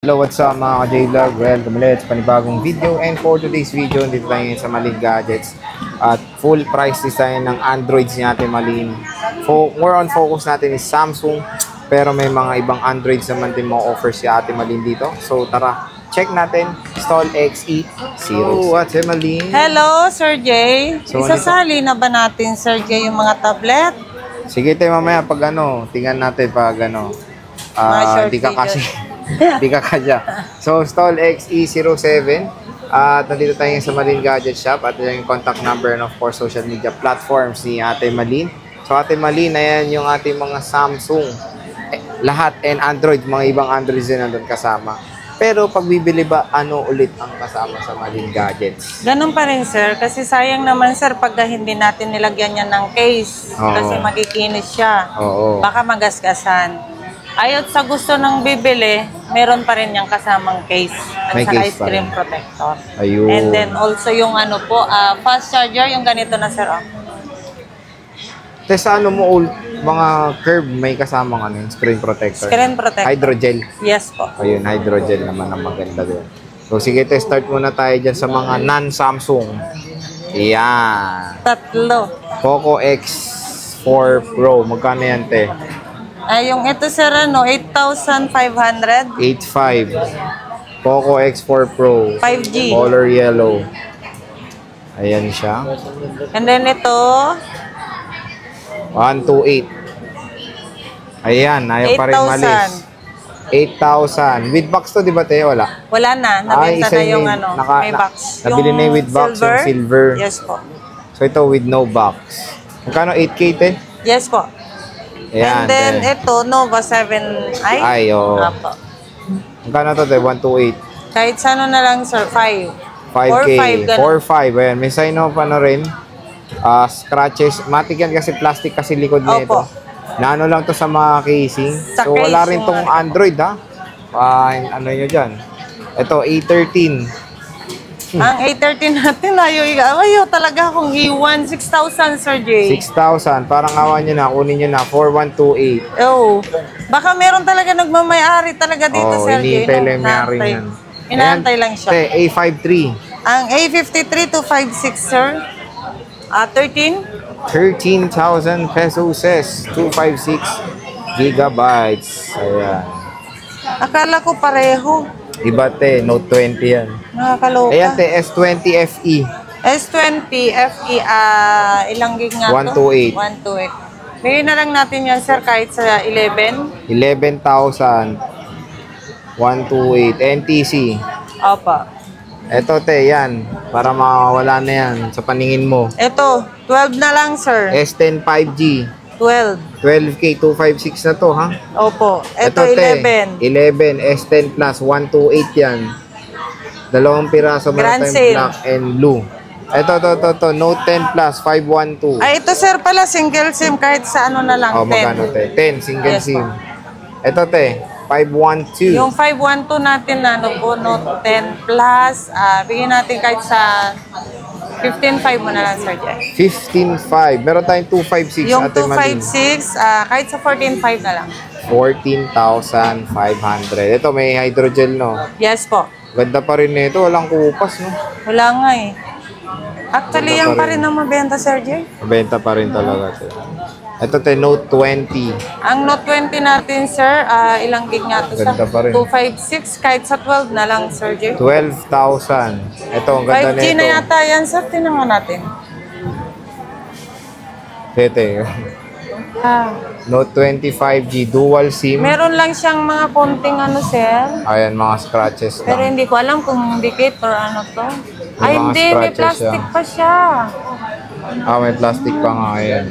Hello, what's up mga ka-J-Vlog? Welcome ulit sa panibagong video. And for today's video, dito tayo sa Malin Gadgets. At full price list tayo ng Androids ni Ate Malin. More on focus natin is Samsung. Pero may mga ibang Androids naman din mga offer si Ate Malin dito. So tara, check natin. Stall XE0. Oh, Ate Malin. Hello, Sir Jay. So, Isasali na ba natin, Sir Jay, yung mga tablet? Sige tayo mamaya pag tingnan natin pag hindi ka kasi... Di ka kadya. So, Stall XE07. At nandito tayo sa Malin Gadget Shop. At yung contact number and of course, social media platforms ni Ate Malin. So, Ate Malin, ayan yung ating mga Samsung. Lahat and Android. Mga ibang Androids din nandun kasama. Pero, pag bibili ba, ano ulit ang kasama sa Malin Gadgets? Ganun pa rin, sir. Kasi sayang naman, sir, pag hindi natin nilagyan yan ng case. Oo. Kasi magikinis siya. Oo. Baka magasgasan. Ayot sa gusto ng bibili, meron pa rin yung kasamang case at May saka case pa screen rin. protector. Ayun. And then also yung fast charger, yung ganito na, sir. Sa mga curve may kasamang screen protector. Screen protector. Hydrogel. Yes po. Ayun, hydrogel naman ang maganda doon. So sige, start muna tayo dyan sa mga non-Samsung. Ayan. Tatlo. Poco X4 Pro. Magkano yan, te? Yung ito, sir, 8,500. 8.5. Poco X4 Pro. 5G. Color yellow. Ayan siya. And then ito, 128. Ayan, ayaw pa rin 8,000. malis. 8,000. With box to, di ba, te? Wala. Wala na. Nabenta na yung may box. Nabili na yung with box, yung silver. Yes po. So ito with no box. Magkano 8K, te? Yes po. Ayan, and then te. ito, Nova 7i. Ay, oo. Apo. Magkano to, te? 128. Kahit sa ano na lang, sir, 5. 5K. 4-5, 4-5. Ayan, may sign off rin. Scratches. Matik yan kasi plastic kasi likod Opo. nito. Naano lang to sa mga casing. Sa So wala case rin tong Android, ha? Ano nyo dyan? Ito, A13. Ang A13 natin, ayaw talaga akong iwan. 6,000, Sir Jay. 6,000. Parang awan nyo na. Kunin nyo na. 4128. Oh. Baka meron talaga nagmamayari talaga dito, Oh, Sir Jay. hinihintay lang yung may-ari yan. Inaantay lang siya. Te, A53. Ang A53 to 56, sir. 13. 13,000 pesos. 256 gigabytes. Ayan. Akala ko pareho. Iba, te. Note 20 yan. Nakakaloka. Ayan, te. S20 FE. S20 FE, ilang gig nga 128. 128. Bigyan na lang natin yan, sir, kahit sa 11. 11,000. 128. NTC. Opa. Eto, te. Yan. Para mawala na yan sa paningin mo. Ito, 12 na lang, sir. S10 5G. 12. 12K. 256 na to, ha? Opo. Ito, te, 11. 11, S10 Plus, 128 yan. Dalawang piraso, Grand meron tayong sale. black and blue. Ito, Note 10 Plus, 512. Ay, ito, sir, pala, single SIM, kahit sa ano na lang, Oh, 10. magkano, te? 10, single Yes, SIM. po. Ito, te, 512. Yung 512 natin na, Note 10 Plus, bigyan natin kahit sa 15.5 mo na lang, Sir Jay. 15.5. Meron tayong 256. Yung Ate Malin. 256, kahit sa 14.5 na lang. 14,500. Ito, may hydrogel, no? Yes po. Ganda pa rin nito. Walang kupas, no? Wala nga eh. Actually, Ganda yan pa pa rin ang mabenta, Sir Jay. Mabenta pa rin talaga. Te. Ito, te, Note 20. Ang Note 20 natin, sir, ilang gig nga ito sa Ganda pa rin. 256, kahit sa 12 na lang, Sir Jay. 12,000. Ito, ang ganda 5G nito. na yata yan, sir. Tingnan natin. Tete. Note 20 5G dual SIM. Meron lang siyang mga konting ano, sir. Ayan, mga scratches Pero lang. hindi ko alam kung dikit or ano to. May Ay, mga hindi. May scratches plastic siya. pa siya. May plastic pa nga. Ayan.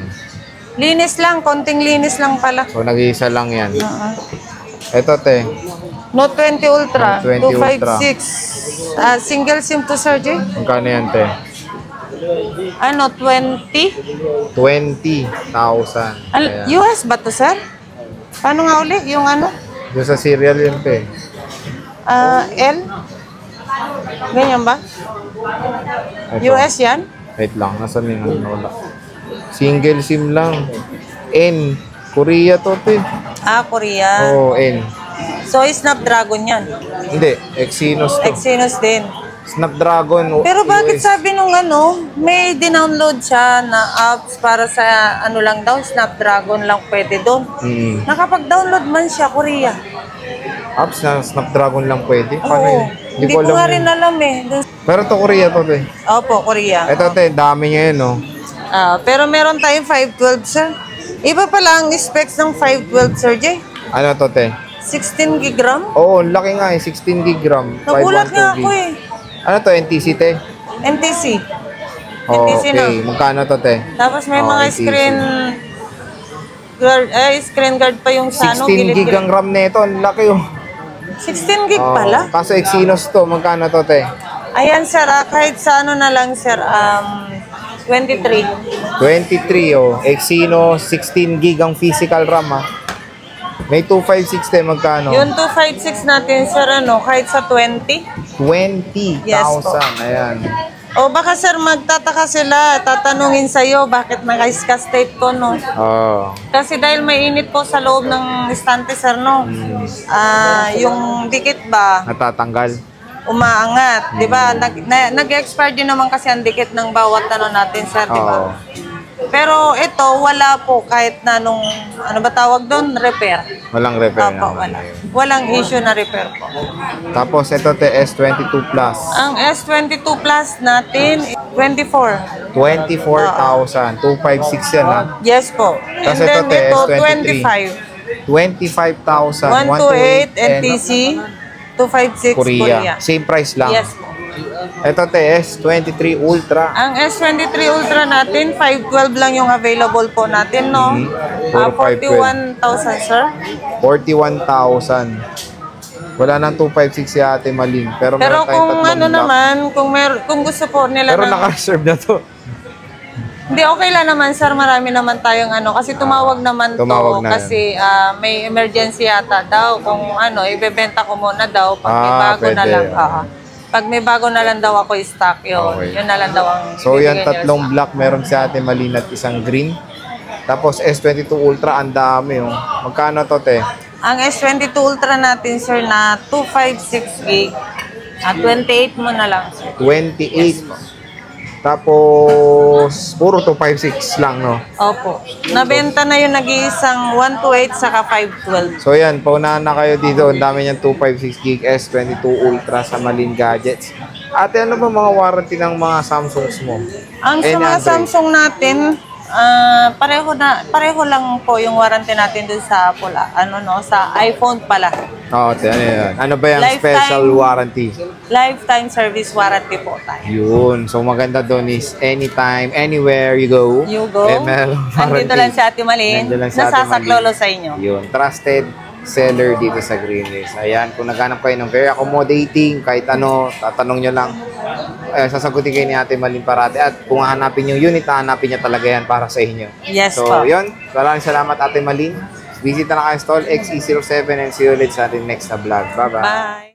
Linis lang. Konting linis lang pala. So, nag-iisa lang yan. Ito, te. Note 20 Ultra. Note 20 Ultra. 256. Single SIM to, Sir Jay. Magkano yan, te? Ano, 20? 20,000. Ayan. US ba to, sir? Paano nga uli? Yung ano? Doon sa serial yun, te. L? Ganyan ba? Ito. US yan? Wait lang. Nasaan yung wala? Single SIM lang. N. Korea to, te. Korea. Oo, N. So, Snapdragon yan. Hindi, Exynos to. Exynos din. Snapdragon. Pero bakit US. sabi nung may dinownload siya na apps para sa lang daw, Snapdragon lang pwede doon. Nakapag-download man siya, Korea. Apps na Snapdragon lang pwede? Paano Oo. yun? Hindi ko nga rin alam eh. Pero to Korea to, te. Opo, Korea. Ito, te, dami niya yun, no? Pero meron tayong 512, sir. Iba pala ang specs ng 512, Sir Jay. Ano to, te? 16 gig RAM. Oo, laki nga eh. 16 gig RAM. Nagulat nga 512 ako eh. Ano to, NTC, te? NTC. Oh, NTC na. okay. Magkano to, te? Tapos may Oh, mga NTC. screen guard pa yung sa 16 gig ang RAM nito. Ang laki oh. 16 gig Oo. pala. Kaso Exynos to. Magkano to, te? Ayan, sir. Kahit sa na lang, sir. 23. 23 oh. Exynos, 16 gig ang physical RAM ah. May 256 te, magkano? Yung 256 natin, sir, kahit sa 20. 20,000. Yes po. Ayan. O baka, sir, magtataka sila. Tatanungin sa'yo, bakit naka-scotch tape ko, no? Oh. Kasi dahil may init po sa loob ng estante, sir, no? Yung dikit ba, Natatanggal. umaangat, di ba? Nag-expire din naman kasi ang dikit ng bawat natin, sir, di ba? Oo. Pero ito, wala po kahit na nung, ano ba tawag doon? Repair. Walang repair Opo, naman. wala. Walang issue na repair po. Tapos ito te, S22 Plus. Ang S22 Plus natin, 24. 24,000. 256 yan ha. Yes po. And Tapos then ito, te, ito, S23. 25. 25,000. 128 NTC, 256 Korea. Korea. Same price lang. Yes po. Ito te, S23 Ultra. Ang S23 Ultra natin, 512 lang yung available po natin, no? Puro 41,000, sir. 41,000. Wala nang 256 si Ate Malin. Pero Pero meron tayong kung tatlong block. naman, kung gusto po nila Pero ng... naka-reserve na to. Hindi, okay lang naman, sir. Marami naman tayong kasi tumawag naman tumawag to. na Kasi may emergency yata daw. Kung ibebenta ko muna daw. Pag may bago na pwede. lang. Pag may bago na lang daw ako stock, yun. Okay. Yun na lang daw ang So yan, bibigyan niyo tatlong sa- black. Meron si Ate Malin at isang green. Tapos S22 Ultra, ang dami oh. Magkano to te? Ang S22 Ultra natin, sir, na 256 gig. 28 mo na lang, sir. 28. Tapos, puro 256 lang, no? Opo. Nabenta na yung nag-iisang 128 saka 512. So yan, paunahan na kayo dito. Ang dami niyang 256 gig S22 Ultra sa Malin Gadgets. Ate, ano ba mga warranty ng mga Samsungs mo? Ang sa Any mga Android? Samsung natin, pareho lang po yung warranty natin dun sa Apple, sa iPhone pala. Oo, ate, ano yan? Ano ba yung Lifetime. special warranty? Lifetime service warranty po tayo. Yun. So maganda doon is anytime, anywhere you go. You go. meron Andito lang si Ate Malin. Nandito lang si Ate Nasasaklolo Malin. sa inyo. Yun. Trusted seller dito sa Green Hills. Ayan, kung naghanap kayo ng very accommodating, kahit ano, tatanong nyo lang. Sasagutin kayo ni Ate Malin parate. At kung hahanapin yung unit, hahanapin niya talaga yan para sa inyo. Yes So, po. yun. Maraming salamat Ate Malin. Visit na kayo stall XE07 and see you ulit sa ating next na vlog. Bye-bye. Bye.